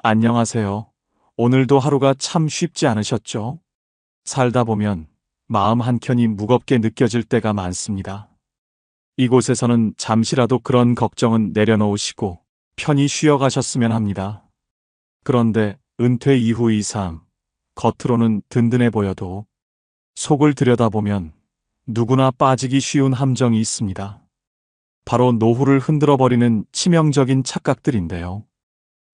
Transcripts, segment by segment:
안녕하세요. 오늘도 하루가 참 쉽지 않으셨죠? 살다 보면 마음 한켠이 무겁게 느껴질 때가 많습니다. 이곳에서는 잠시라도 그런 걱정은 내려놓으시고 편히 쉬어가셨으면 합니다. 그런데 은퇴 이후의 삶, 겉으로는 든든해 보여도 속을 들여다보면 누구나 빠지기 쉬운 함정이 있습니다. 바로 노후를 흔들어버리는 치명적인 착각들인데요.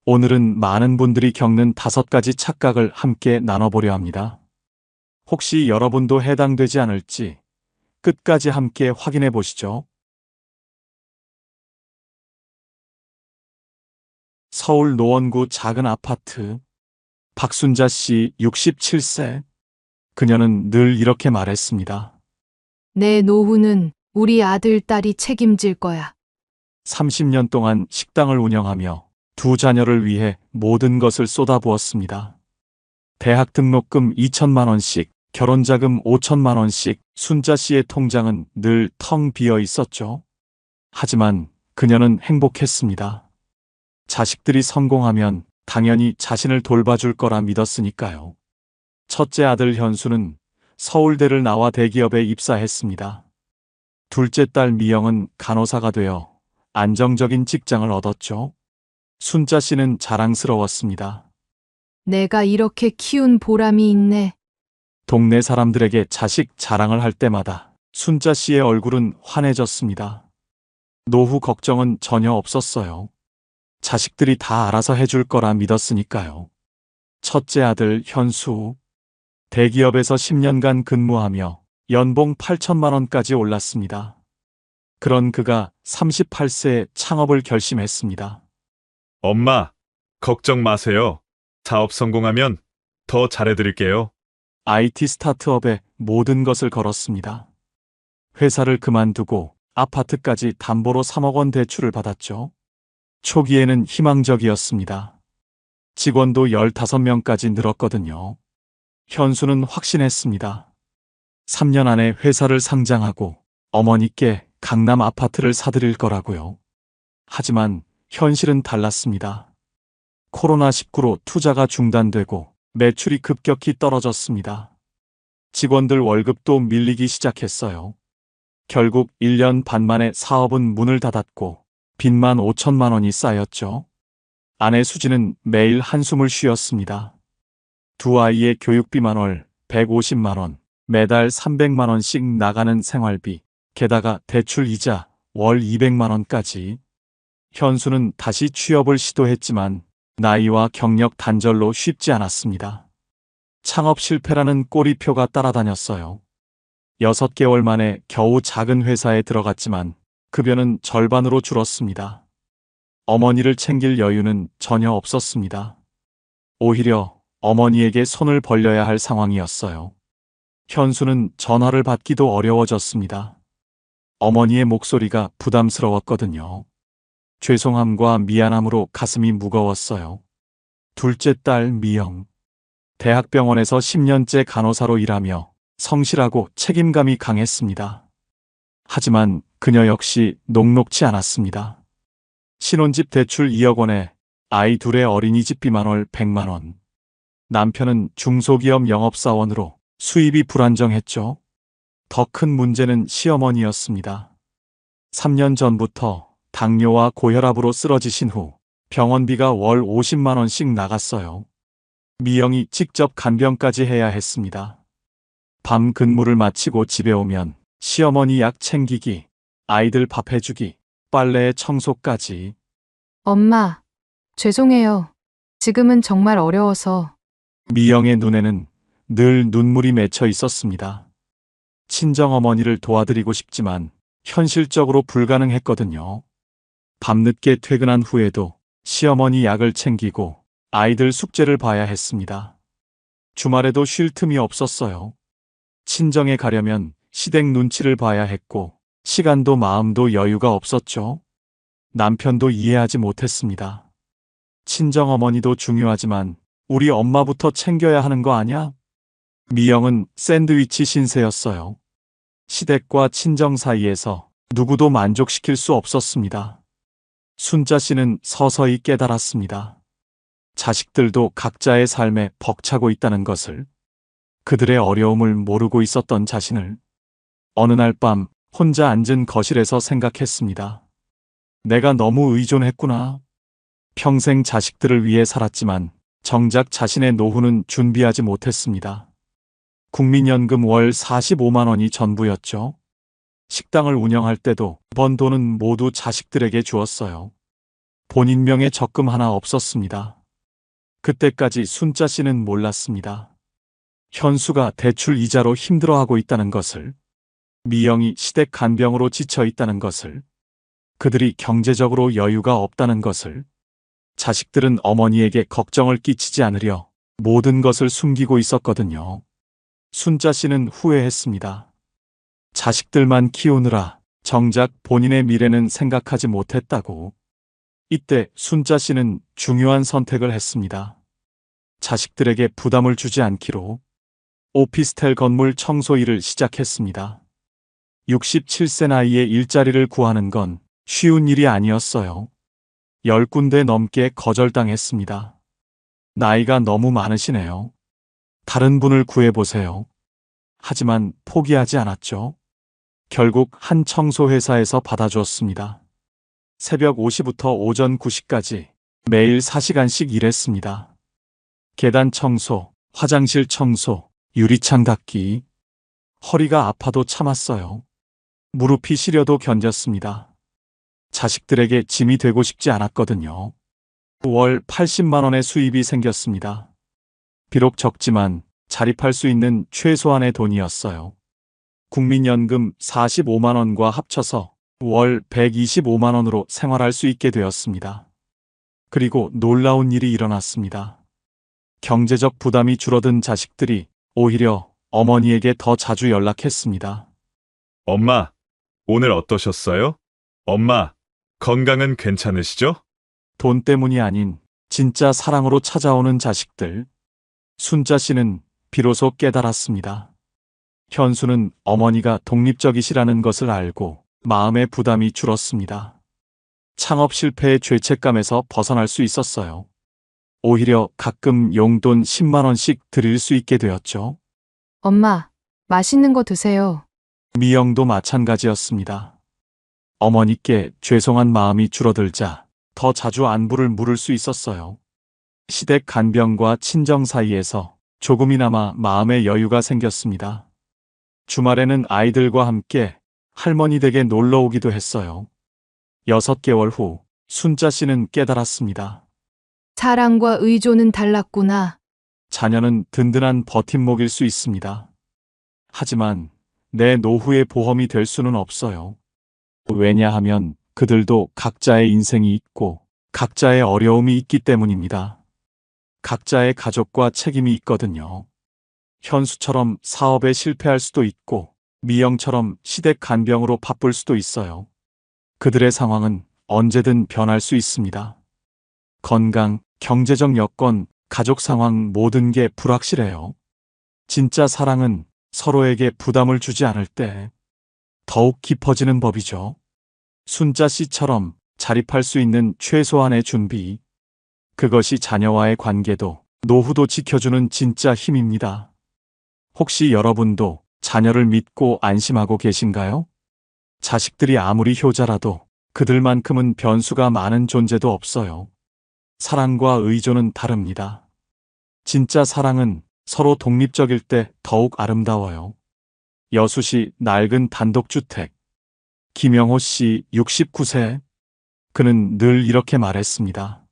오늘은 많은 분들이 겪는 5가지 착각을 함께 나눠보려 합니다. 혹시 여러분도 해당되지 않을지 끝까지 함께 확인해 보시죠. 서울 노원구 작은 아파트. 박순자 씨 67세. 그녀는 늘 이렇게 말했습니다. 내 노후는 우리 아들, 딸이 책임질 거야. 30년 동안 식당을 운영하며 두 자녀를 위해 모든 것을 쏟아부었습니다. 대학 등록금 2천만 원씩, 결혼자금 5천만 원씩 순자 씨의 통장은 늘 텅 비어 있었죠. 하지만 그녀는 행복했습니다. 자식들이 성공하면 당연히 자신을 돌봐줄 거라 믿었으니까요. 첫째 아들 현수는 서울대를 나와 대기업에 입사했습니다. 둘째 딸 미영은 간호사가 되어 안정적인 직장을 얻었죠. 순자 씨는 자랑스러웠습니다. 내가 이렇게 키운 보람이 있네. 동네 사람들에게 자식 자랑을 할 때마다 순자 씨의 얼굴은 환해졌습니다. 노후 걱정은 전혀 없었어요. 자식들이 다 알아서 해줄 거라 믿었으니까요. 첫째 아들 현수. 대기업에서 10년간 근무하며 연봉 8천만 원까지 올랐습니다. 그런 그가 38세에 창업을 결심했습니다. 엄마, 걱정 마세요. 사업 성공하면 더 잘해드릴게요. IT 스타트업에 모든 것을 걸었습니다. 회사를 그만두고 아파트까지 담보로 3억 원 대출을 받았죠. 초기에는 희망적이었습니다. 직원도 15명까지 늘었거든요. 현수는 확신했습니다. 3년 안에 회사를 상장하고 어머니께 강남 아파트를 사드릴 거라고요. 하지만 현실은 달랐습니다. 코로나19로 투자가 중단되고 매출이 급격히 떨어졌습니다. 직원들 월급도 밀리기 시작했어요. 결국 1년 반 만에 사업은 문을 닫았고 빚만 5천만 원이 쌓였죠. 아내 수지는 매일 한숨을 쉬었습니다. 두 아이의 교육비만 월 150만 원, 매달 300만 원씩 나가는 생활비, 게다가 대출 이자 월 200만 원까지. 현수는 다시 취업을 시도했지만 나이와 경력 단절로 쉽지 않았습니다. 창업 실패라는 꼬리표가 따라다녔어요. 6개월 만에 겨우 작은 회사에 들어갔지만 급여는 절반으로 줄었습니다. 어머니를 챙길 여유는 전혀 없었습니다. 오히려 어머니에게 손을 벌려야 할 상황이었어요. 현수는 전화를 받기도 어려워졌습니다. 어머니의 목소리가 부담스러웠거든요. 죄송함과 미안함으로 가슴이 무거웠어요. 둘째 딸 미영. 대학병원에서 10년째 간호사로 일하며 성실하고 책임감이 강했습니다. 하지만 그녀 역시 녹록지 않았습니다. 신혼집 대출 2억 원에 아이 둘의 어린이집비만 월 100만 원. 남편은 중소기업 영업사원으로 수입이 불안정했죠. 더 큰 문제는 시어머니였습니다. 3년 전부터 당뇨와 고혈압으로 쓰러지신 후 병원비가 월 50만 원씩 나갔어요. 미영이 직접 간병까지 해야 했습니다. 밤 근무를 마치고 집에 오면 시어머니 약 챙기기, 아이들 밥 해주기, 빨래 청소까지. 엄마, 죄송해요. 지금은 정말 어려워서. 미영의 눈에는 늘 눈물이 맺혀 있었습니다. 친정어머니를 도와드리고 싶지만 현실적으로 불가능했거든요. 밤늦게 퇴근한 후에도 시어머니 약을 챙기고 아이들 숙제를 봐야 했습니다. 주말에도 쉴 틈이 없었어요. 친정에 가려면 시댁 눈치를 봐야 했고 시간도 마음도 여유가 없었죠. 남편도 이해하지 못했습니다. 친정어머니도 중요하지만 우리 엄마부터 챙겨야 하는 거 아냐? 미영은 샌드위치 신세였어요. 시댁과 친정 사이에서 누구도 만족시킬 수 없었습니다. 순자 씨는 서서히 깨달았습니다. 자식들도 각자의 삶에 벅차고 있다는 것을, 그들의 어려움을 모르고 있었던 자신을 어느 날 밤 혼자 앉은 거실에서 생각했습니다. 내가 너무 의존했구나. 평생 자식들을 위해 살았지만 정작 자신의 노후는 준비하지 못했습니다. 국민연금 월 45만 원이 전부였죠. 식당을 운영할 때도 번 돈은 모두 자식들에게 주었어요. 본인 명의 적금 하나 없었습니다. 그때까지 순자 씨는 몰랐습니다. 현수가 대출 이자로 힘들어하고 있다는 것을, 미영이 시댁 간병으로 지쳐 있다는 것을, 그들이 경제적으로 여유가 없다는 것을, 자식들은 어머니에게 걱정을 끼치지 않으려 모든 것을 숨기고 있었거든요. 순자 씨는 후회했습니다. 자식들만 키우느라 정작 본인의 미래는 생각하지 못했다고. 이때 순자 씨는 중요한 선택을 했습니다. 자식들에게 부담을 주지 않기로 오피스텔 건물 청소 일을 시작했습니다. 67세 나이에 일자리를 구하는 건 쉬운 일이 아니었어요. 10군데 넘게 거절당했습니다. 나이가 너무 많으시네요. 다른 분을 구해보세요. 하지만 포기하지 않았죠. 결국 한 청소회사에서 받아줬습니다. 새벽 5시부터 오전 9시까지 매일 4시간씩 일했습니다. 계단 청소, 화장실 청소, 유리창 닦기. 허리가 아파도 참았어요. 무릎이 시려도 견뎠습니다. 자식들에게 짐이 되고 싶지 않았거든요. 월 80만 원의 수입이 생겼습니다. 비록 적지만 자립할 수 있는 최소한의 돈이었어요. 국민연금 45만 원과 합쳐서 월 125만 원으로 생활할 수 있게 되었습니다. 그리고 놀라운 일이 일어났습니다. 경제적 부담이 줄어든 자식들이 오히려 어머니에게 더 자주 연락했습니다. 엄마, 오늘 어떠셨어요? 엄마, 건강은 괜찮으시죠? 돈 때문이 아닌 진짜 사랑으로 찾아오는 자식들. 순자 씨는 비로소 깨달았습니다. 현수는 어머니가 독립적이시라는 것을 알고 마음의 부담이 줄었습니다. 창업 실패의 죄책감에서 벗어날 수 있었어요. 오히려 가끔 용돈 10만 원씩 드릴 수 있게 되었죠. 엄마, 맛있는 거 드세요. 미영도 마찬가지였습니다. 어머니께 죄송한 마음이 줄어들자 더 자주 안부를 물을 수 있었어요. 시댁 간병과 친정 사이에서 조금이나마 마음의 여유가 생겼습니다. 주말에는 아이들과 함께 할머니 댁에 놀러 오기도 했어요. 6개월 후 순자 씨는 깨달았습니다. 사랑과 의존은 달랐구나. 자녀는 든든한 버팀목일 수 있습니다. 하지만 내 노후의 보험이 될 수는 없어요. 왜냐하면 그들도 각자의 인생이 있고 각자의 어려움이 있기 때문입니다. 각자의 가족과 책임이 있거든요. 현수처럼 사업에 실패할 수도 있고 미영처럼 시댁 간병으로 바쁠 수도 있어요. 그들의 상황은 언제든 변할 수 있습니다. 건강, 경제적 여건, 가족 상황 모든 게 불확실해요. 진짜 사랑은 서로에게 부담을 주지 않을 때 더욱 깊어지는 법이죠. 순자 씨처럼 자립할 수 있는 최소한의 준비. 그것이 자녀와의 관계도 노후도 지켜주는 진짜 힘입니다. 혹시 여러분도 자녀를 믿고 안심하고 계신가요? 자식들이 아무리 효자라도 그들만큼은 변수가 많은 존재도 없어요. 사랑과 의존은 다릅니다. 진짜 사랑은 서로 독립적일 때 더욱 아름다워요. 여수시 낡은 단독주택. 김영호 씨 69세. 그는 늘 이렇게 말했습니다.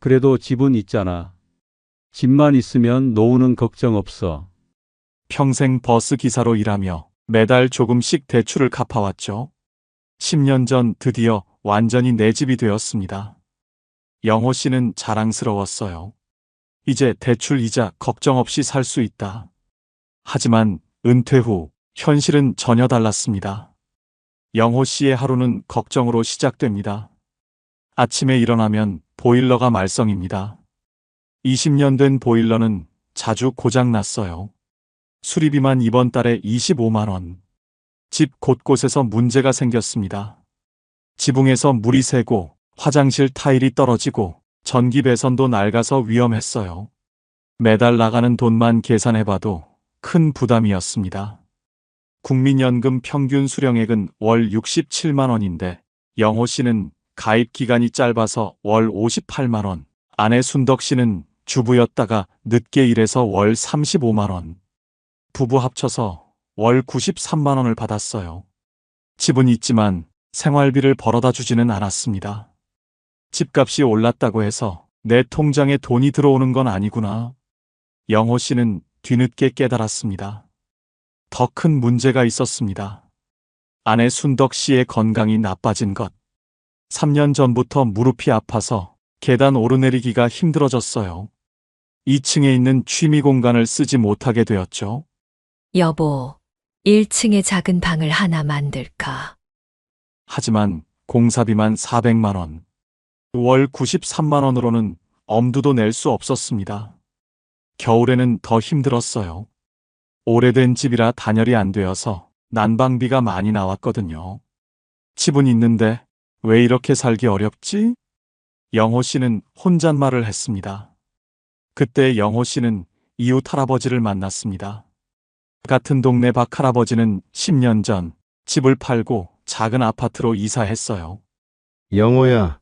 그래도 집은 있잖아. 집만 있으면 노후는 걱정 없어. 평생 버스 기사로 일하며 매달 조금씩 대출을 갚아왔죠. 10년 전 드디어 완전히 내 집이 되었습니다. 영호 씨는 자랑스러웠어요. 이제 대출 이자 걱정 없이 살 수 있다. 하지만 은퇴 후 현실은 전혀 달랐습니다. 영호 씨의 하루는 걱정으로 시작됩니다. 아침에 일어나면 보일러가 말썽입니다. 20년 된 보일러는 자주 고장 났어요. 수리비만 이번 달에 25만 원. 집 곳곳에서 문제가 생겼습니다. 지붕에서 물이 새고 화장실 타일이 떨어지고 전기 배선도 낡아서 위험했어요. 매달 나가는 돈만 계산해봐도 큰 부담이었습니다. 국민연금 평균 수령액은 월 67만 원인데 영호 씨는 가입 기간이 짧아서 월 58만 원, 아내 순덕 씨는 주부였다가 늦게 일해서 월 35만 원, 부부 합쳐서 월 93만 원을 받았어요. 집은 있지만 생활비를 벌어다 주지는 않았습니다. 집값이 올랐다고 해서 내 통장에 돈이 들어오는 건 아니구나. 영호 씨는 뒤늦게 깨달았습니다. 더 큰 문제가 있었습니다. 아내 순덕 씨의 건강이 나빠진 것. 3년 전부터 무릎이 아파서 계단 오르내리기가 힘들어졌어요. 2층에 있는 취미 공간을 쓰지 못하게 되었죠. 여보, 1층에 작은 방을 하나 만들까? 하지만 공사비만 400만 원. 월 93만 원으로는 엄두도 낼 수 없었습니다. 겨울에는 더 힘들었어요. 오래된 집이라 단열이 안 되어서 난방비가 많이 나왔거든요. 집은 있는데 왜 이렇게 살기 어렵지? 영호 씨는 혼잣말을 했습니다. 그때 영호 씨는 이웃 할아버지를 만났습니다. 같은 동네 박 할아버지는 10년 전 집을 팔고 작은 아파트로 이사했어요. 영호야,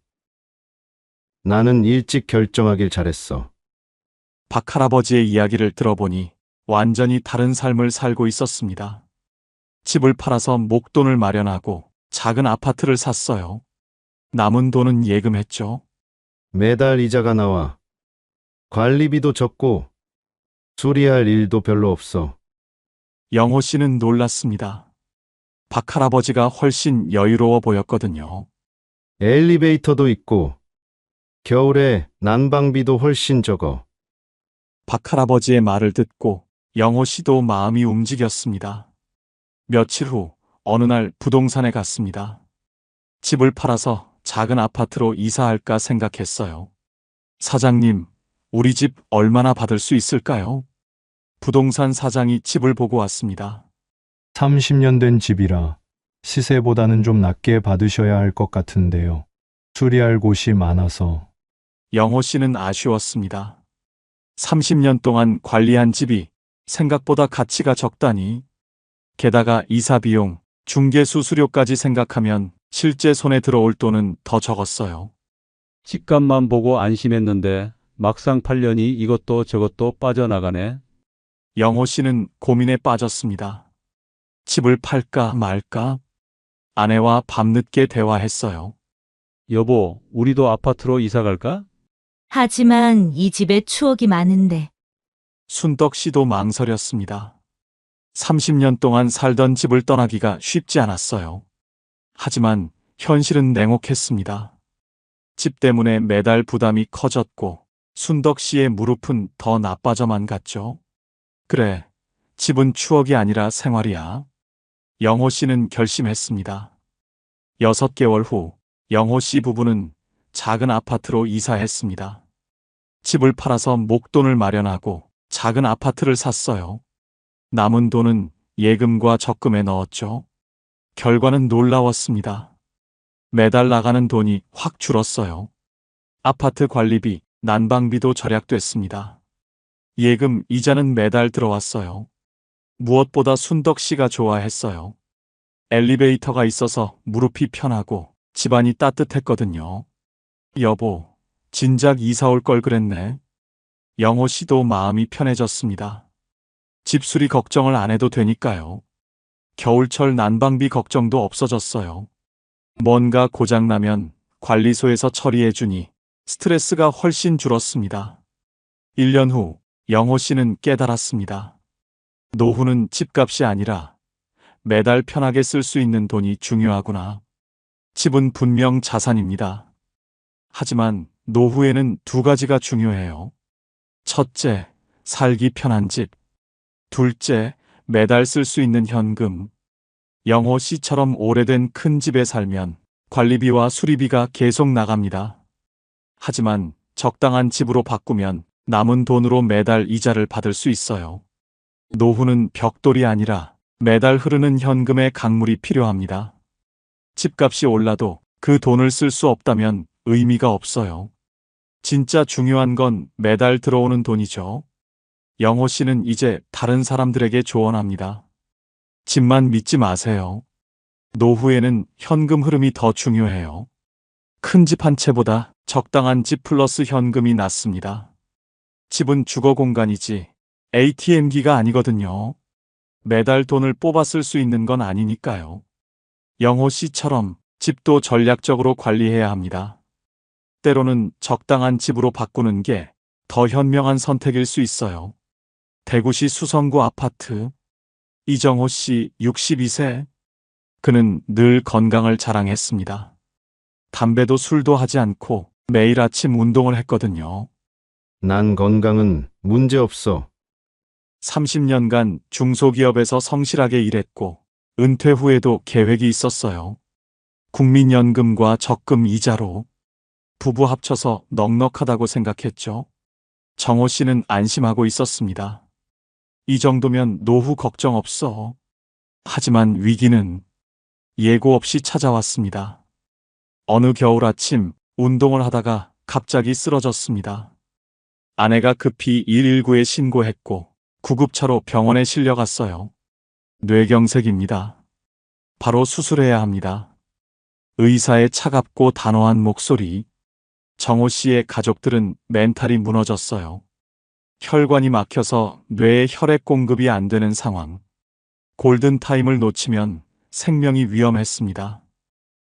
나는 일찍 결정하길 잘했어. 박 할아버지의 이야기를 들어보니 완전히 다른 삶을 살고 있었습니다. 집을 팔아서 목돈을 마련하고 작은 아파트를 샀어요. 남은 돈은 예금했죠. 매달 이자가 나와. 관리비도 적고 수리할 일도 별로 없어. 영호 씨는 놀랐습니다. 박 할아버지가 훨씬 여유로워 보였거든요. 엘리베이터도 있고 겨울에 난방비도 훨씬 적어. 박 할아버지의 말을 듣고 영호 씨도 마음이 움직였습니다. 며칠 후 어느 날 부동산에 갔습니다. 집을 팔아서 작은 아파트로 이사할까 생각했어요. 사장님, 우리 집 얼마나 받을 수 있을까요? 부동산 사장이 집을 보고 왔습니다. 30년 된 집이라 시세보다는 좀 낮게 받으셔야 할 것 같은데요. 수리할 곳이 많아서. 영호 씨는 아쉬웠습니다. 30년 동안 관리한 집이 생각보다 가치가 적다니. 게다가 이사 비용, 중개 수수료까지 생각하면 실제 손에 들어올 돈은 더 적었어요. 집값만 보고 안심했는데 막상 팔려니 이것도 저것도 빠져나가네. 영호 씨는 고민에 빠졌습니다. 집을 팔까 말까? 아내와 밤늦게 대화했어요. 여보, 우리도 아파트로 이사 갈까? 하지만 이 집에 추억이 많은데. 순덕 씨도 망설였습니다. 30년 동안 살던 집을 떠나기가 쉽지 않았어요. 하지만 현실은 냉혹했습니다. 집 때문에 매달 부담이 커졌고 순덕 씨의 무릎은 더 나빠져만 갔죠. 그래, 집은 추억이 아니라 생활이야. 영호 씨는 결심했습니다. 6개월 후 영호 씨 부부는 작은 아파트로 이사했습니다. 집을 팔아서 목돈을 마련하고 작은 아파트를 샀어요. 남은 돈은 예금과 적금에 넣었죠. 결과는 놀라웠습니다. 매달 나가는 돈이 확 줄었어요. 아파트 관리비, 난방비도 절약됐습니다. 예금 이자는 매달 들어왔어요. 무엇보다 순덕 씨가 좋아했어요. 엘리베이터가 있어서 무릎이 편하고 집안이 따뜻했거든요. 여보, 진작 이사 올 걸 그랬네. 영호 씨도 마음이 편해졌습니다. 집수리 걱정을 안 해도 되니까요. 겨울철 난방비 걱정도 없어졌어요. 뭔가 고장나면 관리소에서 처리해주니 스트레스가 훨씬 줄었습니다. 1년 후 영호 씨는 깨달았습니다. 노후는 집값이 아니라 매달 편하게 쓸 수 있는 돈이 중요하구나. 집은 분명 자산입니다. 하지만 노후에는 두 가지가 중요해요. 첫째, 살기 편한 집. 둘째, 매달 쓸 수 있는 현금. 영호 씨처럼 오래된 큰 집에 살면 관리비와 수리비가 계속 나갑니다. 하지만 적당한 집으로 바꾸면 남은 돈으로 매달 이자를 받을 수 있어요. 노후는 벽돌이 아니라 매달 흐르는 현금의 강물이 필요합니다. 집값이 올라도 그 돈을 쓸 수 없다면 의미가 없어요. 진짜 중요한 건 매달 들어오는 돈이죠. 영호 씨는 이제 다른 사람들에게 조언합니다. 집만 믿지 마세요. 노후에는 현금 흐름이 더 중요해요. 큰 집 한 채보다 적당한 집 플러스 현금이 낫습니다. 집은 주거 공간이지 ATM기가 아니거든요. 매달 돈을 뽑아 쓸 수 있는 건 아니니까요. 영호 씨처럼 집도 전략적으로 관리해야 합니다. 때로는 적당한 집으로 바꾸는 게 더 현명한 선택일 수 있어요. 대구시 수성구 아파트. 이정호 씨 62세. 그는 늘 건강을 자랑했습니다. 담배도 술도 하지 않고 매일 아침 운동을 했거든요. 난 건강은 문제 없어. 30년간 중소기업에서 성실하게 일했고 은퇴 후에도 계획이 있었어요. 국민연금과 적금 이자로 부부 합쳐서 넉넉하다고 생각했죠. 정호 씨는 안심하고 있었습니다. 이 정도면 노후 걱정 없어. 하지만 위기는 예고 없이 찾아왔습니다. 어느 겨울 아침 운동을 하다가 갑자기 쓰러졌습니다. 아내가 급히 119에 신고했고 구급차로 병원에 실려갔어요. 뇌경색입니다. 바로 수술해야 합니다. 의사의 차갑고 단호한 목소리. 정호 씨의 가족들은 멘탈이 무너졌어요. 혈관이 막혀서 뇌에 혈액 공급이 안 되는 상황. 골든타임을 놓치면 생명이 위험했습니다.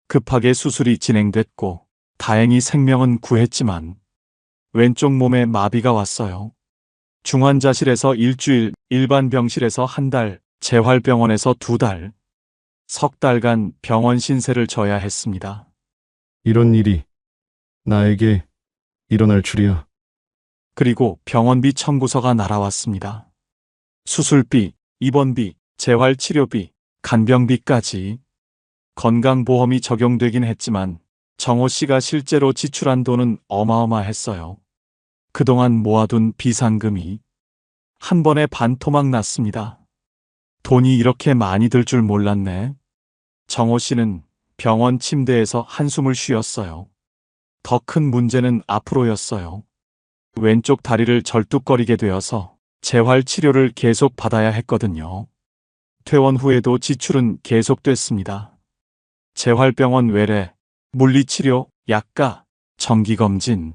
급하게 수술이 진행됐고 다행히 생명은 구했지만 왼쪽 몸에 마비가 왔어요. 중환자실에서 일주일, 일반 병실에서 한 달, 재활병원에서 2달, 석 달간 병원 신세를 져야 했습니다. 이런 일이 나에게 일어날 줄이야. 그리고 병원비 청구서가 날아왔습니다. 수술비, 입원비, 재활치료비, 간병비까지. 건강보험이 적용되긴 했지만 정호 씨가 실제로 지출한 돈은 어마어마했어요. 그동안 모아둔 비상금이 한 번에 반토막 났습니다. 돈이 이렇게 많이 들 줄 몰랐네. 정호 씨는 병원 침대에서 한숨을 쉬었어요. 더 큰 문제는 앞으로였어요. 왼쪽 다리를 절뚝거리게 되어서 재활치료를 계속 받아야 했거든요. 퇴원 후에도 지출은 계속됐습니다. 재활병원 외래, 물리치료, 약가, 정기검진.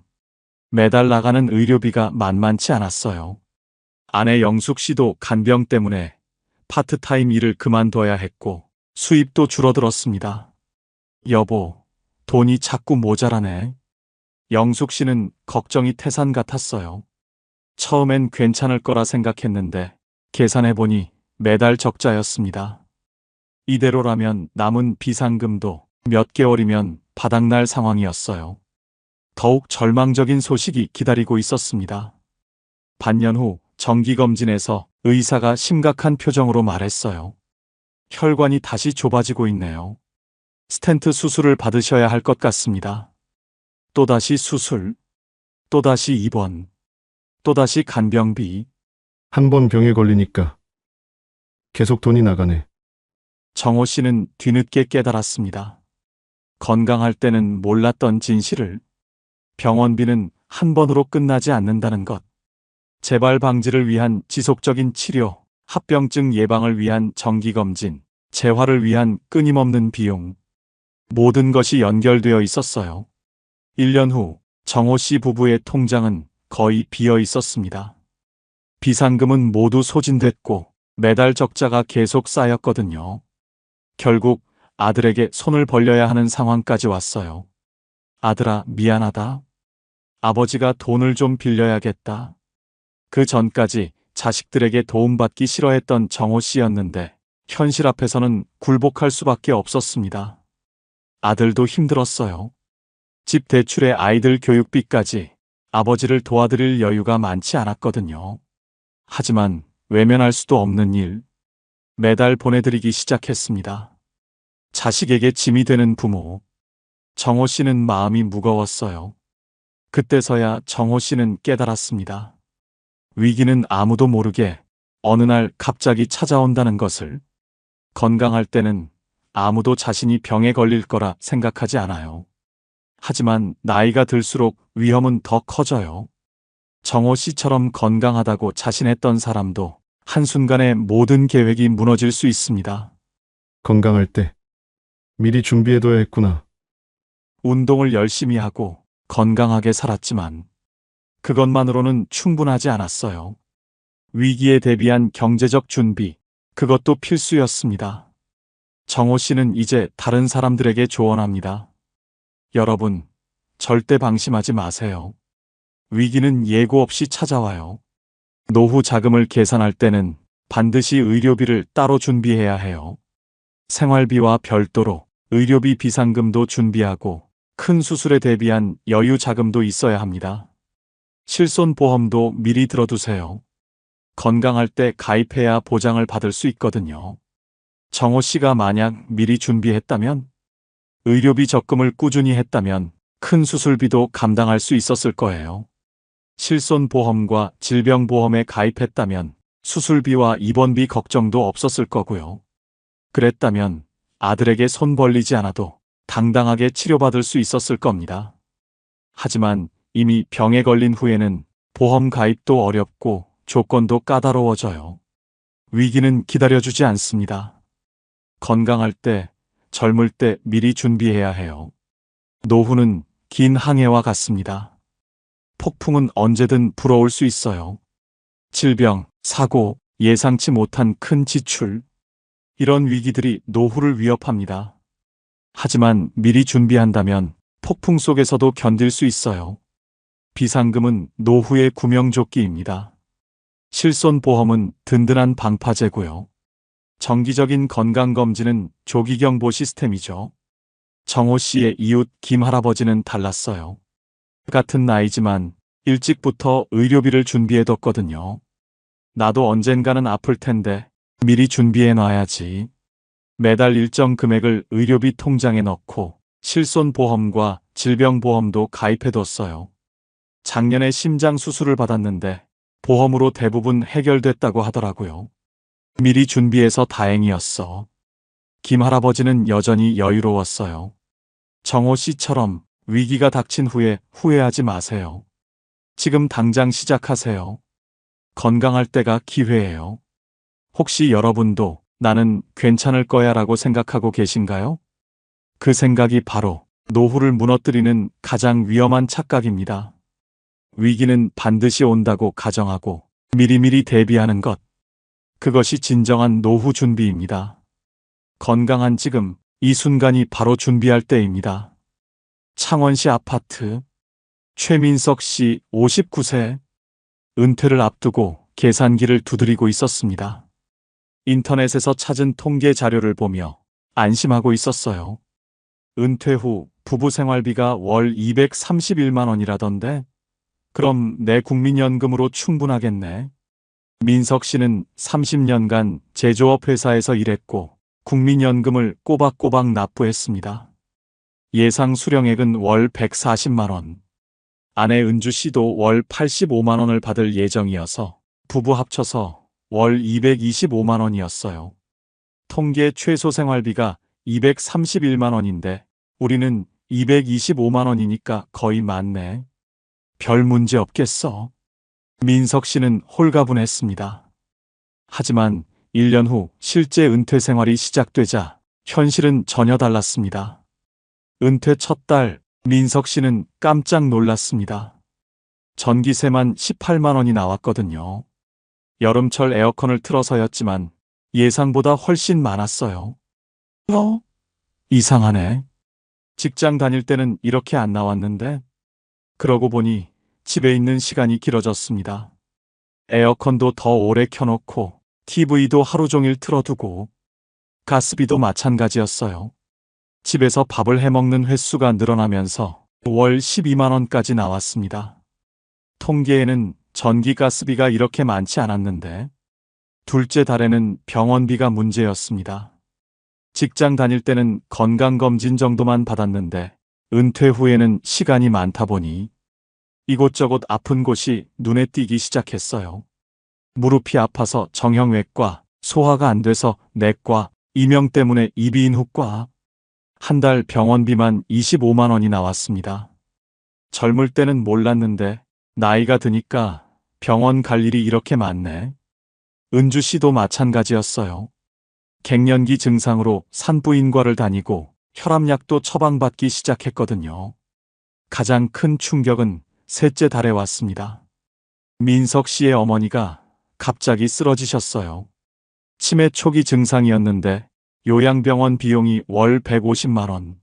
매달 나가는 의료비가 만만치 않았어요. 아내 영숙 씨도 간병 때문에 파트타임 일을 그만둬야 했고 수입도 줄어들었습니다. 여보, 돈이 자꾸 모자라네. 영숙 씨는 걱정이 태산 같았어요. 처음엔 괜찮을 거라 생각했는데 계산해보니 매달 적자였습니다. 이대로라면 남은 비상금도 몇 개월이면 바닥날 상황이었어요. 더욱 절망적인 소식이 기다리고 있었습니다. 반년 후 정기검진에서 의사가 심각한 표정으로 말했어요. 혈관이 다시 좁아지고 있네요. 스텐트 수술을 받으셔야 할 것 같습니다. 또다시 수술, 또다시 입원, 또다시 간병비. 한 번 병에 걸리니까 계속 돈이 나가네. 정호 씨는 뒤늦게 깨달았습니다. 건강할 때는 몰랐던 진실을. 병원비는 한 번으로 끝나지 않는다는 것. 재발 방지를 위한 지속적인 치료, 합병증 예방을 위한 정기검진, 재활을 위한 끊임없는 비용. 모든 것이 연결되어 있었어요. 1년 후 정호 씨 부부의 통장은 거의 비어 있었습니다. 비상금은 모두 소진됐고 매달 적자가 계속 쌓였거든요. 결국 아들에게 손을 벌려야 하는 상황까지 왔어요. 아들아, 미안하다. 아버지가 돈을 좀 빌려야겠다. 그 전까지 자식들에게 도움받기 싫어했던 정호 씨였는데 현실 앞에서는 굴복할 수밖에 없었습니다. 아들도 힘들었어요. 집 대출에 아이들 교육비까지 아버지를 도와드릴 여유가 많지 않았거든요. 하지만 외면할 수도 없는 일. 매달 보내드리기 시작했습니다. 자식에게 짐이 되는 부모. 정호 씨는 마음이 무거웠어요. 그때서야 정호 씨는 깨달았습니다. 위기는 아무도 모르게 어느 날 갑자기 찾아온다는 것을. 건강할 때는 아무도 자신이 병에 걸릴 거라 생각하지 않아요. 하지만 나이가 들수록 위험은 더 커져요. 정호 씨처럼 건강하다고 자신했던 사람도 한순간에 모든 계획이 무너질 수 있습니다. 건강할 때 미리 준비해둬야 했구나. 운동을 열심히 하고 건강하게 살았지만 그것만으로는 충분하지 않았어요. 위기에 대비한 경제적 준비, 그것도 필수였습니다. 정호 씨는 이제 다른 사람들에게 조언합니다. 여러분, 절대 방심하지 마세요. 위기는 예고 없이 찾아와요. 노후 자금을 계산할 때는 반드시 의료비를 따로 준비해야 해요. 생활비와 별도로 의료비 비상금도 준비하고 큰 수술에 대비한 여유 자금도 있어야 합니다. 실손보험도 미리 들어두세요. 건강할 때 가입해야 보장을 받을 수 있거든요. 정호 씨가 만약 미리 준비했다면, 의료비 적금을 꾸준히 했다면 큰 수술비도 감당할 수 있었을 거예요. 실손보험과 질병보험에 가입했다면 수술비와 입원비 걱정도 없었을 거고요. 그랬다면 아들에게 손 벌리지 않아도 당당하게 치료받을 수 있었을 겁니다. 하지만 이미 병에 걸린 후에는 보험 가입도 어렵고 조건도 까다로워져요. 위기는 기다려주지 않습니다. 건강할 때, 젊을 때 미리 준비해야 해요. 노후는 긴 항해와 같습니다. 폭풍은 언제든 불어올 수 있어요. 질병, 사고, 예상치 못한 큰 지출. 이런 위기들이 노후를 위협합니다. 하지만 미리 준비한다면 폭풍 속에서도 견딜 수 있어요. 비상금은 노후의 구명조끼입니다. 실손보험은 든든한 방파제고요. 정기적인 건강검진은 조기경보 시스템이죠. 정호 씨의 이웃 김 할아버지는 달랐어요. 같은 나이지만 일찍부터 의료비를 준비해뒀거든요. 나도 언젠가는 아플 텐데 미리 준비해놔야지. 매달 일정 금액을 의료비 통장에 넣고 실손보험과 질병보험도 가입해뒀어요. 작년에 심장 수술을 받았는데 보험으로 대부분 해결됐다고 하더라고요. 미리 준비해서 다행이었어. 김 할아버지는 여전히 여유로웠어요. 정호 씨처럼 위기가 닥친 후에 후회하지 마세요. 지금 당장 시작하세요. 건강할 때가 기회예요. 혹시 여러분도 나는 괜찮을 거야 라고 생각하고 계신가요? 그 생각이 바로 노후를 무너뜨리는 가장 위험한 착각입니다. 위기는 반드시 온다고 가정하고 미리미리 대비하는 것. 그것이 진정한 노후 준비입니다. 건강한 지금, 이 순간이 바로 준비할 때입니다. 창원시 아파트. 최민석 씨 59세. 은퇴를 앞두고 계산기를 두드리고 있었습니다. 인터넷에서 찾은 통계 자료를 보며 안심하고 있었어요. 은퇴 후 부부 생활비가 월 231만 원이라던데? 그럼 내 국민연금으로 충분하겠네. 민석 씨는 30년간 제조업 회사에서 일했고 국민연금을 꼬박꼬박 납부했습니다. 예상 수령액은 월 140만 원. 아내 은주 씨도 월 85만 원을 받을 예정이어서 부부 합쳐서 월 225만 원이었어요. 통계 최소 생활비가 231만 원인데 우리는 225만 원이니까 거의 맞네. 별 문제 없겠어. 민석 씨는 홀가분했습니다. 하지만 1년 후 실제 은퇴 생활이 시작되자 현실은 전혀 달랐습니다. 은퇴 첫 달, 민석 씨는 깜짝 놀랐습니다. 전기세만 18만 원이 나왔거든요. 여름철 에어컨을 틀어서였지만 예상보다 훨씬 많았어요. 이상하네. 직장 다닐 때는 이렇게 안 나왔는데? 그러고 보니 집에 있는 시간이 길어졌습니다. 에어컨도 더 오래 켜놓고 TV도 하루 종일 틀어두고 가스비도 마찬가지였어요. 집에서 밥을 해먹는 횟수가 늘어나면서 월 12만 원까지 나왔습니다. 통계에는 전기 가스비가 이렇게 많지 않았는데 둘째 달에는 병원비가 문제였습니다. 직장 다닐 때는 건강검진 정도만 받았는데 은퇴 후에는 시간이 많다 보니 이곳저곳 아픈 곳이 눈에 띄기 시작했어요. 무릎이 아파서 정형외과, 소화가 안 돼서 내과, 이명 때문에 이비인후과. 한 달 병원비만 25만 원이 나왔습니다. 젊을 때는 몰랐는데 나이가 드니까 병원 갈 일이 이렇게 많네. 은주 씨도 마찬가지였어요. 갱년기 증상으로 산부인과를 다니고 혈압약도 처방받기 시작했거든요. 가장 큰 충격은 셋째 달에 왔습니다. 민석 씨의 어머니가 갑자기 쓰러지셨어요. 치매 초기 증상이었는데 요양병원 비용이 월 150만 원.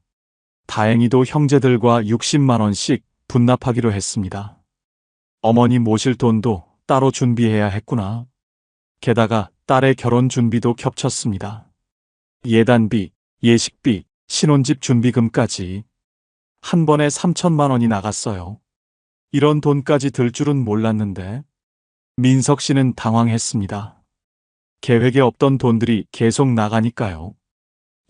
다행히도 형제들과 60만 원씩 분납하기로 했습니다. 어머니 모실 돈도 따로 준비해야 했구나. 게다가 딸의 결혼 준비도 겹쳤습니다. 예단비, 예식비, 신혼집 준비금까지 한 번에 3천만 원이 나갔어요. 이런 돈까지 들 줄은 몰랐는데 민석 씨는 당황했습니다. 계획에 없던 돈들이 계속 나가니까요.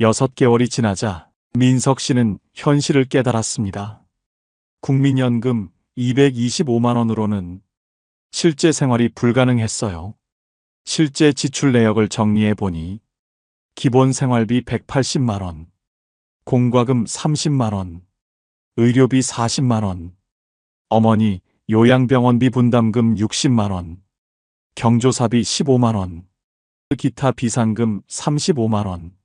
6개월이 지나자 민석 씨는 현실을 깨달았습니다. 국민연금 225만 원으로는 실제 생활이 불가능했어요. 실제 지출 내역을 정리해 보니 기본 생활비 180만 원, 공과금 30만 원, 의료비 40만 원, 어머니 요양병원비 분담금 60만 원, 경조사비 15만 원, 기타 비상금 35만 원,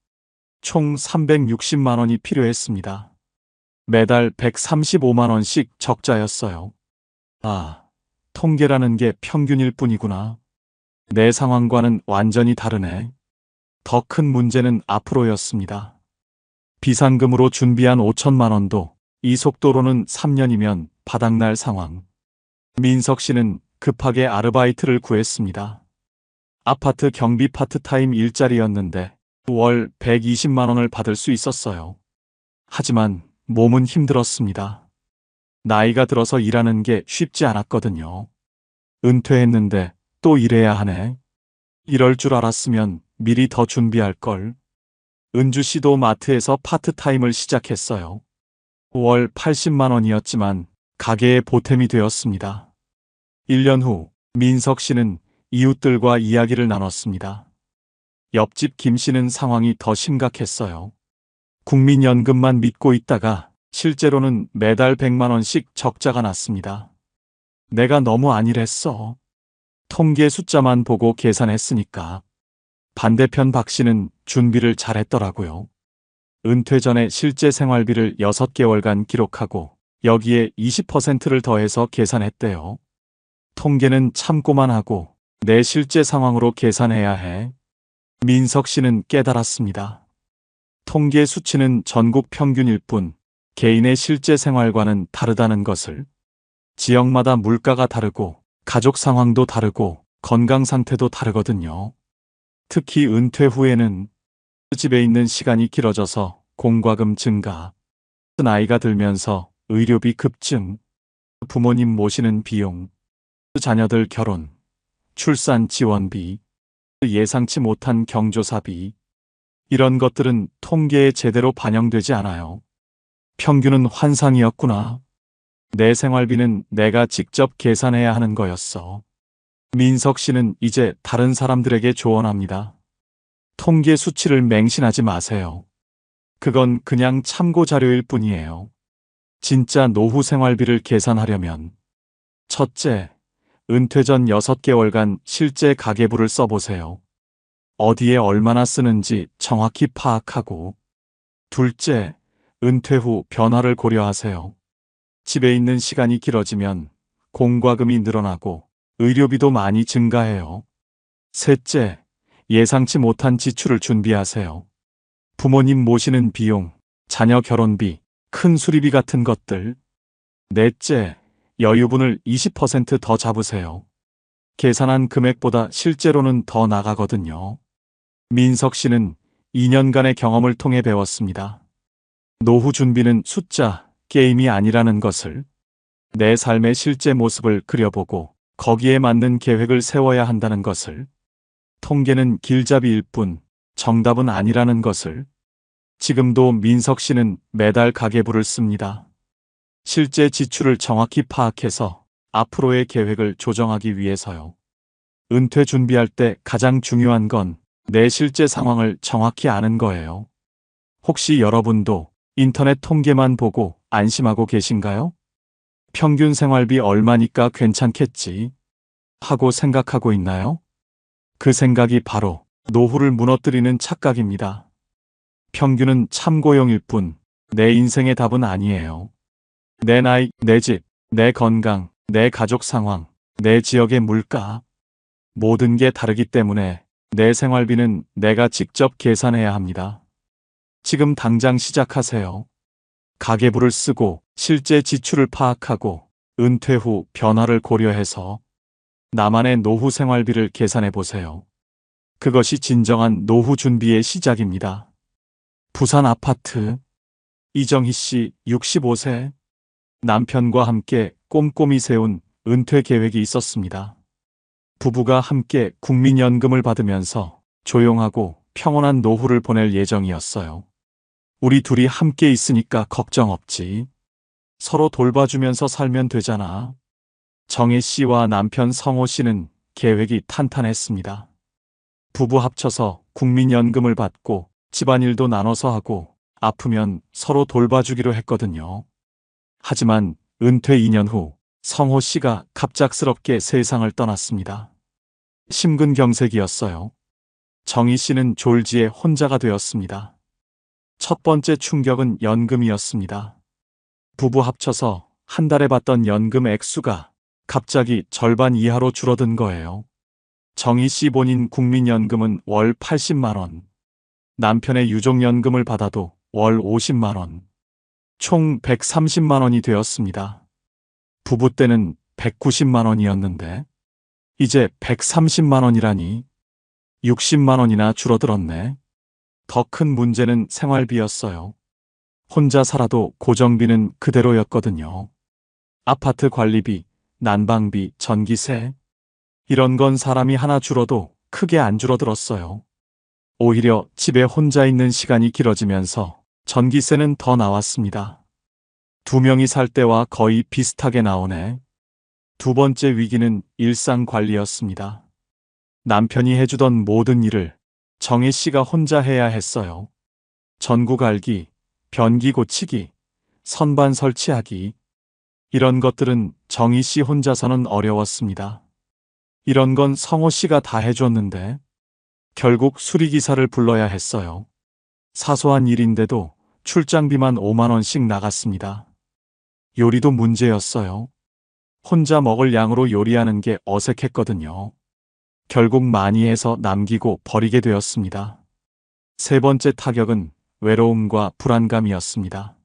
총 360만 원이 필요했습니다. 매달 135만 원씩 적자였어요. 아, 통계라는 게 평균일 뿐이구나. 내 상황과는 완전히 다르네. 더 큰 문제는 앞으로였습니다. 비상금으로 준비한 5천만 원도 이 속도로는 3년이면 바닥날 상황. 민석 씨는 급하게 아르바이트를 구했습니다. 아파트 경비 파트타임 일자리였는데 월 120만 원을 받을 수 있었어요. 하지만 몸은 힘들었습니다. 나이가 들어서 일하는 게 쉽지 않았거든요. 은퇴했는데 또 일해야 하네. 이럴 줄 알았으면 미리 더 준비할 걸. 은주 씨도 마트에서 파트타임을 시작했어요. 월 80만 원이었지만 가게의 보탬이 되었습니다. 1년 후 민석 씨는 이웃들과 이야기를 나눴습니다. 옆집 김 씨는 상황이 더 심각했어요. 국민연금만 믿고 있다가 실제로는 매달 100만 원씩 적자가 났습니다. 내가 너무 안일했어. 통계 숫자만 보고 계산했으니까. 반대편 박 씨는 준비를 잘했더라고요. 은퇴 전에 실제 생활비를 6개월간 기록하고 여기에 20%를 더해서 계산했대요. 통계는 참고만 하고 내 실제 상황으로 계산해야 해. 민석 씨는 깨달았습니다. 통계 수치는 전국 평균일 뿐 개인의 실제 생활과는 다르다는 것을. 지역마다 물가가 다르고 가족 상황도 다르고 건강 상태도 다르거든요. 특히 은퇴 후에는 집에 있는 시간이 길어져서 공과금 증가, 나이가 들면서 의료비 급증, 부모님 모시는 비용, 자녀들 결혼, 출산 지원비, 예상치 못한 경조사비, 이런 것들은 통계에 제대로 반영되지 않아요. 평균은 환상이었구나. 내 생활비는 내가 직접 계산해야 하는 거였어. 민석 씨는 이제 다른 사람들에게 조언합니다. 통계 수치를 맹신하지 마세요. 그건 그냥 참고 자료일 뿐이에요. 진짜 노후 생활비를 계산하려면 첫째, 은퇴 전 6개월간 실제 가계부를 써보세요. 어디에 얼마나 쓰는지 정확히 파악하고. 둘째, 은퇴 후 변화를 고려하세요. 집에 있는 시간이 길어지면 공과금이 늘어나고 의료비도 많이 증가해요. 셋째, 예상치 못한 지출을 준비하세요. 부모님 모시는 비용, 자녀 결혼비, 큰 수리비 같은 것들. 넷째, 여유분을 20% 더 잡으세요. 계산한 금액보다 실제로는 더 나가거든요. 민석 씨는 2년간의 경험을 통해 배웠습니다. 노후 준비는 숫자, 게임이 아니라는 것을. 내 삶의 실제 모습을 그려보고 거기에 맞는 계획을 세워야 한다는 것을. 통계는 길잡이일 뿐 정답은 아니라는 것을. 지금도 민석 씨는 매달 가계부를 씁니다. 실제 지출을 정확히 파악해서 앞으로의 계획을 조정하기 위해서요. 은퇴 준비할 때 가장 중요한 건 내 실제 상황을 정확히 아는 거예요. 혹시 여러분도 인터넷 통계만 보고 안심하고 계신가요? 평균 생활비 얼마니까 괜찮겠지 하고 생각하고 있나요? 그 생각이 바로 노후를 무너뜨리는 착각입니다. 평균은 참고용일 뿐 내 인생의 답은 아니에요. 내 나이, 내 집, 내 건강, 내 가족 상황, 내 지역의 물가, 모든 게 다르기 때문에 내 생활비는 내가 직접 계산해야 합니다. 지금 당장 시작하세요. 가계부를 쓰고 실제 지출을 파악하고 은퇴 후 변화를 고려해서 나만의 노후 생활비를 계산해 보세요. 그것이 진정한 노후 준비의 시작입니다. 부산 아파트. 이정희 씨 65세. 남편과 함께 꼼꼼히 세운 은퇴 계획이 있었습니다. 부부가 함께 국민연금을 받으면서 조용하고 평온한 노후를 보낼 예정이었어요. 우리 둘이 함께 있으니까 걱정 없지. 서로 돌봐주면서 살면 되잖아. 정혜 씨와 남편 성호 씨는 계획이 탄탄했습니다. 부부 합쳐서 국민연금을 받고 집안일도 나눠서 하고 아프면 서로 돌봐주기로 했거든요. 하지만 은퇴 2년 후 성호 씨가 갑작스럽게 세상을 떠났습니다. 심근경색이었어요. 정희 씨는 졸지에 혼자가 되었습니다. 첫 번째 충격은 연금이었습니다. 부부 합쳐서 한 달에 받던 연금 액수가 갑자기 절반 이하로 줄어든 거예요. 정희 씨 본인 국민연금은 월 80만 원, 남편의 유족연금을 받아도 월 50만 원, 총 130만 원이 되었습니다. 부부 때는 190만 원이었는데 이제 130만 원이라니 60만 원이나 줄어들었네. 더 큰 문제는 생활비였어요. 혼자 살아도 고정비는 그대로였거든요. 아파트 관리비, 난방비, 전기세. 이런 건 사람이 하나 줄어도 크게 안 줄어들었어요. 오히려 집에 혼자 있는 시간이 길어지면서 전기세는 더 나왔습니다. 2명이 살 때와 거의 비슷하게 나오네. 두 번째 위기는 일상 관리였습니다. 남편이 해주던 모든 일을 정혜 씨가 혼자 해야 했어요. 전구 갈기, 변기 고치기, 선반 설치하기. 이런 것들은 정희 씨 혼자서는 어려웠습니다. 이런 건 성호 씨가 다 해줬는데 결국 수리기사를 불러야 했어요. 사소한 일인데도 출장비만 5만 원씩 나갔습니다. 요리도 문제였어요. 혼자 먹을 양으로 요리하는 게 어색했거든요. 결국 많이 해서 남기고 버리게 되었습니다. 세 번째 타격은 외로움과 불안감이었습니다.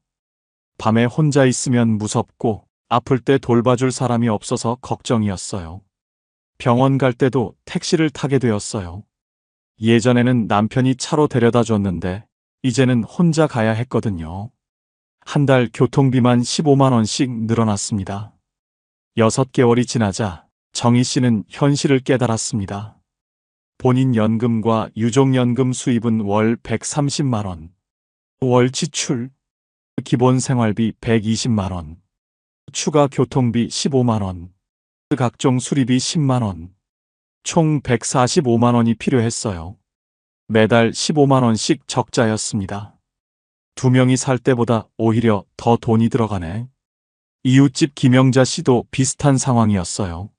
밤에 혼자 있으면 무섭고 아플 때 돌봐줄 사람이 없어서 걱정이었어요. 병원 갈 때도 택시를 타게 되었어요. 예전에는 남편이 차로 데려다 줬는데 이제는 혼자 가야 했거든요. 한 달 교통비만 15만 원씩 늘어났습니다. 6개월이 지나자 정희 씨는 현실을 깨달았습니다. 본인 연금과 유족연금 수입은 월 130만 원, 월 지출, 기본 생활비 120만 원, 추가 교통비 15만 원, 각종 수리비 10만 원, 총 145만 원이 필요했어요. 매달 15만 원씩 적자였습니다. 2명이 살 때보다 오히려 더 돈이 들어가네. 이웃집 김영자 씨도 비슷한 상황이었어요.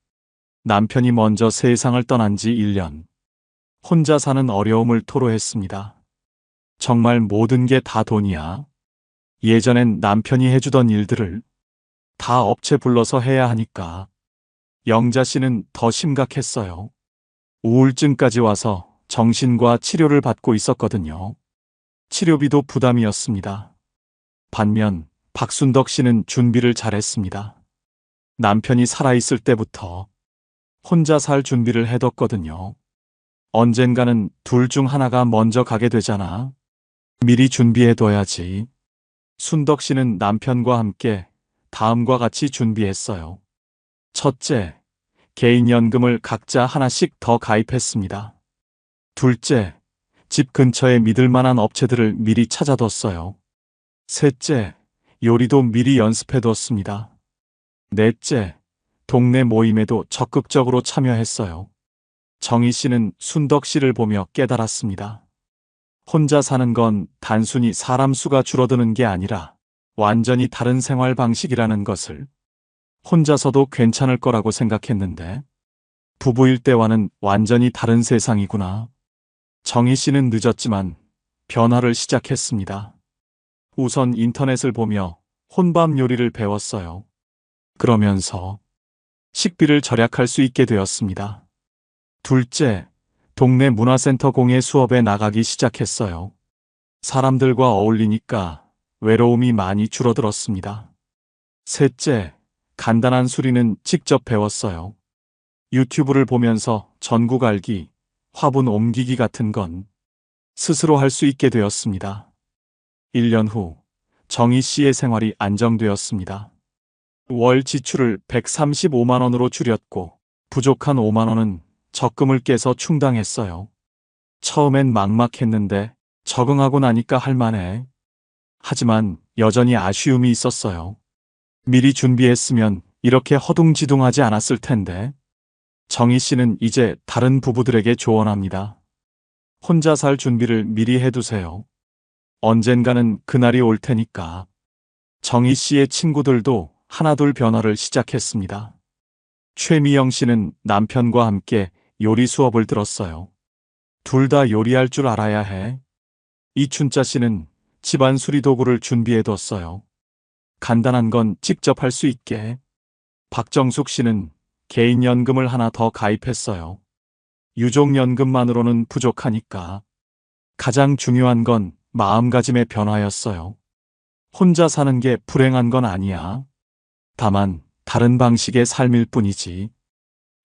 남편이 먼저 세상을 떠난 지 1년. 혼자 사는 어려움을 토로했습니다. 정말 모든 게 다 돈이야. 예전엔 남편이 해주던 일들을 다 업체 불러서 해야 하니까. 영자 씨는 더 심각했어요. 우울증까지 와서 정신과 치료를 받고 있었거든요. 치료비도 부담이었습니다. 반면 박순덕 씨는 준비를 잘했습니다. 남편이 살아있을 때부터 혼자 살 준비를 해뒀거든요. 언젠가는 둘 중 하나가 먼저 가게 되잖아. 미리 준비해둬야지. 순덕 씨는 남편과 함께 다음과 같이 준비했어요. 첫째, 개인연금을 각자 하나씩 더 가입했습니다. 둘째, 집 근처에 믿을 만한 업체들을 미리 찾아뒀어요. 셋째, 요리도 미리 연습해뒀습니다. 넷째, 동네 모임에도 적극적으로 참여했어요. 정희 씨는 순덕 씨를 보며 깨달았습니다. 혼자 사는 건 단순히 사람 수가 줄어드는 게 아니라 완전히 다른 생활 방식이라는 것을 혼자서도 괜찮을 거라고 생각했는데 부부일 때와는 완전히 다른 세상이구나. 정희 씨는 늦었지만 변화를 시작했습니다. 우선 인터넷을 보며 혼밥 요리를 배웠어요. 그러면서 식비를 절약할 수 있게 되었습니다. 둘째, 동네 문화센터 공예 수업에 나가기 시작했어요. 사람들과 어울리니까 외로움이 많이 줄어들었습니다. 셋째, 간단한 수리는 직접 배웠어요. 유튜브를 보면서 전구 갈기, 화분 옮기기 같은 건 스스로 할 수 있게 되었습니다. 1년 후 정희 씨의 생활이 안정되었습니다. 월 지출을 135만 원으로 줄였고 부족한 5만 원은 적금을 깨서 충당했어요. 처음엔 막막했는데 적응하고 나니까 할만해. 하지만 여전히 아쉬움이 있었어요. 미리 준비했으면 이렇게 허둥지둥하지 않았을 텐데. 정희 씨는 이제 다른 부부들에게 조언합니다. 혼자 살 준비를 미리 해두세요. 언젠가는 그날이 올 테니까. 정희 씨의 친구들도 하나둘 변화를 시작했습니다. 최미영 씨는 남편과 함께 요리 수업을 들었어요. 둘 다 요리할 줄 알아야 해. 이춘자 씨는 집안 수리 도구를 준비해뒀어요. 간단한 건 직접 할 수 있게. 박정숙 씨는 개인연금을 하나 더 가입했어요. 유족연금만으로는 부족하니까. 가장 중요한 건 마음가짐의 변화였어요. 혼자 사는 게 불행한 건 아니야. 다만 다른 방식의 삶일 뿐이지.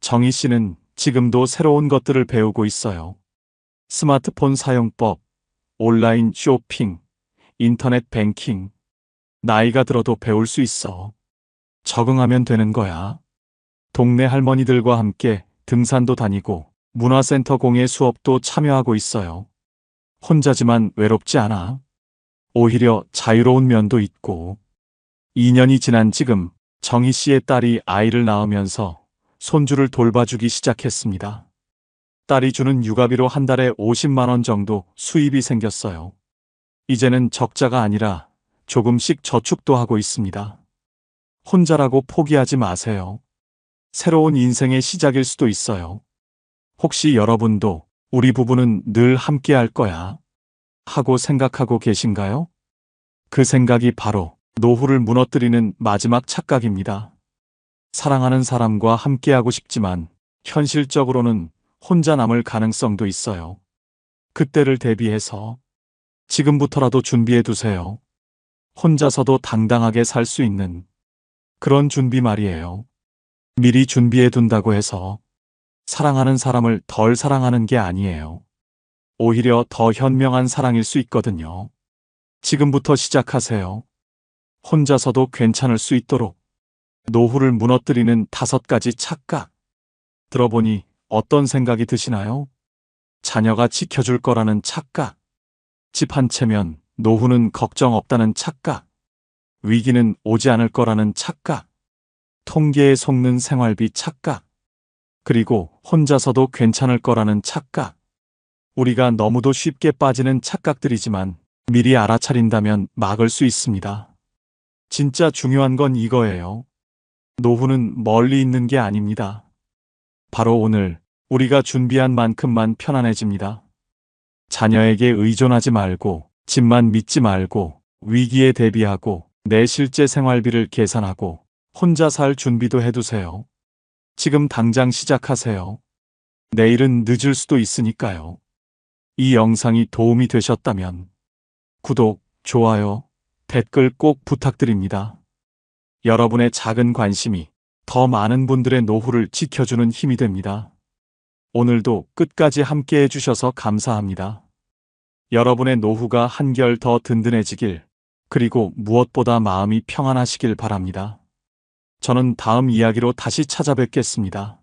정희 씨는 지금도 새로운 것들을 배우고 있어요. 스마트폰 사용법, 온라인 쇼핑, 인터넷 뱅킹. 나이가 들어도 배울 수 있어. 적응하면 되는 거야. 동네 할머니들과 함께 등산도 다니고 문화센터 공예 수업도 참여하고 있어요. 혼자지만 외롭지 않아. 오히려 자유로운 면도 있고. 2년이 지난 지금 정희 씨의 딸이 아이를 낳으면서 손주를 돌봐주기 시작했습니다. 딸이 주는 육아비로 한 달에 50만 원 정도 수입이 생겼어요. 이제는 적자가 아니라 조금씩 저축도 하고 있습니다. 혼자라고 포기하지 마세요. 새로운 인생의 시작일 수도 있어요. 혹시 여러분도 우리 부부는 늘 함께 할 거야 하고 생각하고 계신가요? 그 생각이 바로 노후를 무너뜨리는 마지막 착각입니다. 사랑하는 사람과 함께하고 싶지만 현실적으로는 혼자 남을 가능성도 있어요. 그때를 대비해서 지금부터라도 준비해 두세요. 혼자서도 당당하게 살 수 있는 그런 준비 말이에요. 미리 준비해 둔다고 해서 사랑하는 사람을 덜 사랑하는 게 아니에요. 오히려 더 현명한 사랑일 수 있거든요. 지금부터 시작하세요. 혼자서도 괜찮을 수 있도록. 노후를 무너뜨리는 5가지 착각. 들어보니 어떤 생각이 드시나요? 자녀가 지켜줄 거라는 착각. 집 한 채면 노후는 걱정 없다는 착각. 위기는 오지 않을 거라는 착각. 통계에 속는 생활비 착각. 그리고 혼자서도 괜찮을 거라는 착각. 우리가 너무도 쉽게 빠지는 착각들이지만 미리 알아차린다면 막을 수 있습니다. 진짜 중요한 건 이거예요. 노후는 멀리 있는 게 아닙니다. 바로 오늘 우리가 준비한 만큼만 편안해집니다. 자녀에게 의존하지 말고, 집만 믿지 말고, 위기에 대비하고, 내 실제 생활비를 계산하고, 혼자 살 준비도 해두세요. 지금 당장 시작하세요. 내일은 늦을 수도 있으니까요. 이 영상이 도움이 되셨다면 구독, 좋아요, 댓글 꼭 부탁드립니다. 여러분의 작은 관심이 더 많은 분들의 노후를 지켜주는 힘이 됩니다. 오늘도 끝까지 함께 해주셔서 감사합니다. 여러분의 노후가 한결 더 든든해지길, 그리고 무엇보다 마음이 평안하시길 바랍니다. 저는 다음 이야기로 다시 찾아뵙겠습니다.